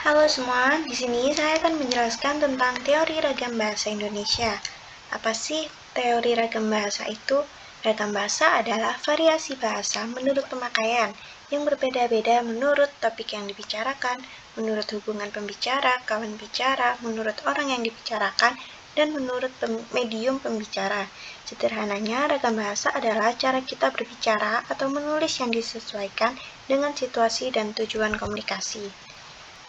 Halo semua, di sini saya akan menjelaskan tentang teori ragam bahasa Indonesia. Apa sih teori ragam bahasa itu? Ragam bahasa adalah variasi bahasa menurut pemakaian yang berbeda-beda menurut topik yang dibicarakan, menurut hubungan pembicara, kawan bicara, menurut orang yang dibicarakan, dan menurut medium pembicara. Sederhananya, ragam bahasa adalah cara kita berbicara atau menulis yang disesuaikan dengan situasi dan tujuan komunikasi.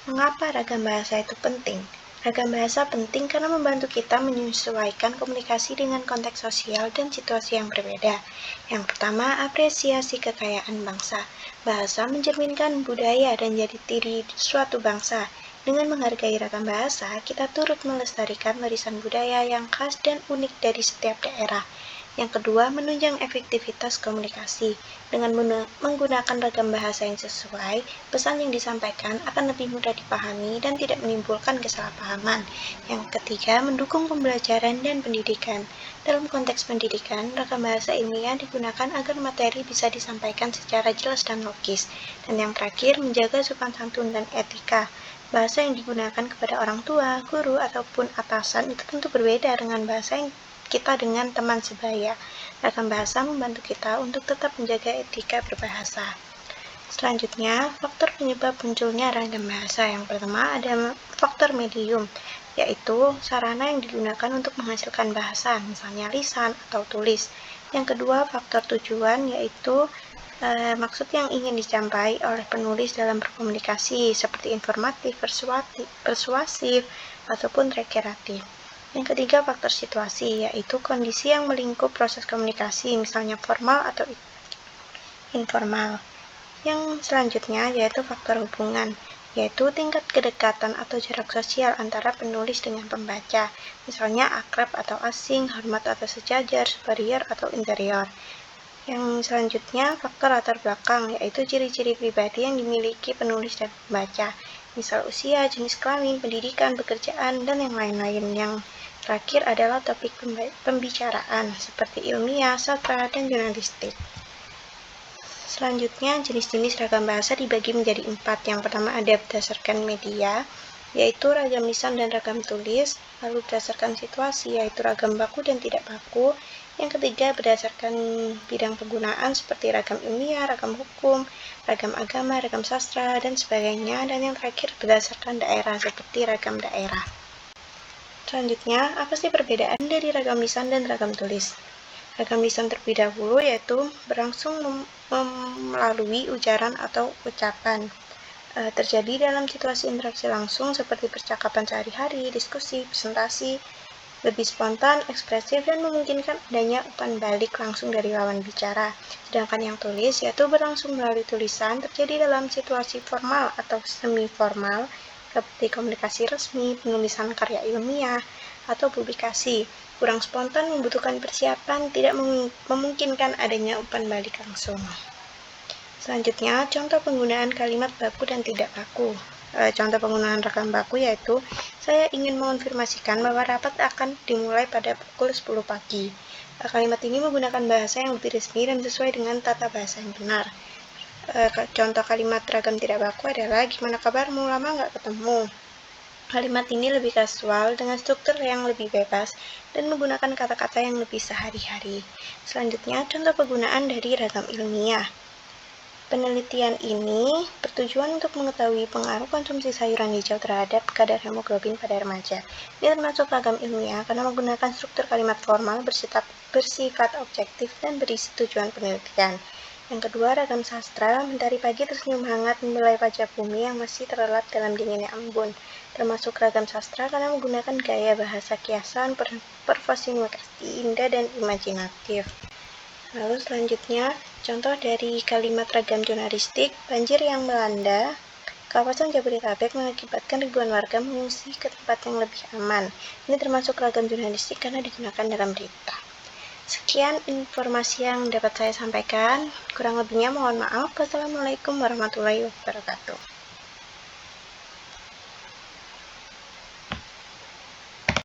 Mengapa ragam bahasa itu penting? Ragam bahasa penting karena membantu kita menyesuaikan komunikasi dengan konteks sosial dan situasi yang berbeda. Yang pertama, apresiasi kekayaan bangsa. Bahasa mencerminkan budaya dan jati diri suatu bangsa. Dengan menghargai ragam bahasa, kita turut melestarikan warisan budaya yang khas dan unik dari setiap daerah. Yang kedua, menunjang efektivitas komunikasi. Dengan menggunakan ragam bahasa yang sesuai, pesan yang disampaikan akan lebih mudah dipahami dan tidak menimbulkan kesalahpahaman. Yang ketiga, mendukung pembelajaran dan pendidikan. Dalam konteks pendidikan, ragam bahasa ilmiah digunakan agar materi bisa disampaikan secara jelas dan logis. Dan yang terakhir, menjaga sopan santun dan etika. Bahasa yang digunakan kepada orang tua, guru, ataupun atasan itu tentu berbeda dengan bahasa yang kita dengan teman sebaya. Ragam bahasa membantu kita untuk tetap menjaga etika berbahasa. Selanjutnya, faktor penyebab munculnya ragam bahasa. Yang pertama ada faktor medium, yaitu sarana yang digunakan untuk menghasilkan bahasa, misalnya lisan atau tulis. Yang kedua, faktor tujuan, yaitu maksud yang ingin dicapai oleh penulis dalam berkomunikasi, seperti informatif, persuasif, ataupun rekreatif. Yang ketiga, faktor situasi, yaitu kondisi yang melingkup proses komunikasi, misalnya formal atau informal. Yang selanjutnya yaitu faktor hubungan, yaitu tingkat kedekatan atau jarak sosial antara penulis dengan pembaca, misalnya akrab atau asing, hormat atau sejajar, superior atau interior. Yang selanjutnya, faktor latar belakang, yaitu ciri-ciri pribadi yang dimiliki penulis dan pembaca, misal usia, jenis kelamin, pendidikan, pekerjaan, dan yang lain-lain. Yang terakhir adalah topik pembicaraan, seperti ilmiah, sastra, dan jurnalistik. Selanjutnya, jenis-jenis ragam bahasa dibagi menjadi 4. Yang pertama ada berdasarkan media, yaitu ragam lisan dan ragam tulis. Lalu berdasarkan situasi, yaitu ragam baku dan tidak baku. Yang ketiga, berdasarkan bidang penggunaan seperti ragam ilmiah, ragam hukum, ragam agama, ragam sastra, dan sebagainya. Dan yang terakhir, berdasarkan daerah seperti ragam daerah. Selanjutnya, apa sih perbedaan dari ragam lisan dan ragam tulis? Ragam lisan terlebih dahulu yaitu berlangsung melalui ujaran atau ucapan. Terjadi dalam situasi interaksi langsung seperti percakapan sehari-hari, diskusi, presentasi, lebih spontan, ekspresif, dan memungkinkan adanya umpan balik langsung dari lawan bicara. Sedangkan yang tulis yaitu berlangsung melalui tulisan, terjadi dalam situasi formal atau semi-formal, seperti komunikasi resmi, penulisan karya ilmiah, atau publikasi. Kurang spontan, membutuhkan persiapan, tidak memungkinkan adanya umpan balik langsung. Selanjutnya, contoh penggunaan kalimat baku dan tidak baku. Contoh penggunaan ragam baku yaitu, saya ingin mengonfirmasikan bahwa rapat akan dimulai pada pukul 10 pagi. Kalimat ini menggunakan bahasa yang lebih resmi dan sesuai dengan tata bahasa yang benar. Contoh kalimat ragam tidak baku adalah, gimana kabarmu, lama nggak ketemu. Kalimat ini lebih kasual dengan struktur yang lebih bebas dan menggunakan kata-kata yang lebih sehari-hari. Selanjutnya, contoh penggunaan dari ragam ilmiah. Penelitian ini bertujuan untuk mengetahui pengaruh konsumsi sayuran hijau terhadap kadar hemoglobin pada remaja. Ini termasuk ragam ilmiah karena menggunakan struktur kalimat formal bersifat objektif dan berisi tujuan penelitian. Yang kedua, ragam sastra, mentari pagi tersenyum hangat membelai wajah bumi yang masih terlelap dalam dinginnya embun. Termasuk ragam sastra karena menggunakan gaya bahasa kiasan, performasi indah dan imajinatif. Lalu selanjutnya, contoh dari kalimat ragam jurnalistik, banjir yang melanda kawasan Jabodetabek mengakibatkan ribuan warga mengungsi ke tempat yang lebih aman. Ini termasuk ragam jurnalistik karena digunakan dalam berita. Sekian informasi yang dapat saya sampaikan. Kurang lebihnya mohon maaf. Wassalamualaikum warahmatullahi wabarakatuh.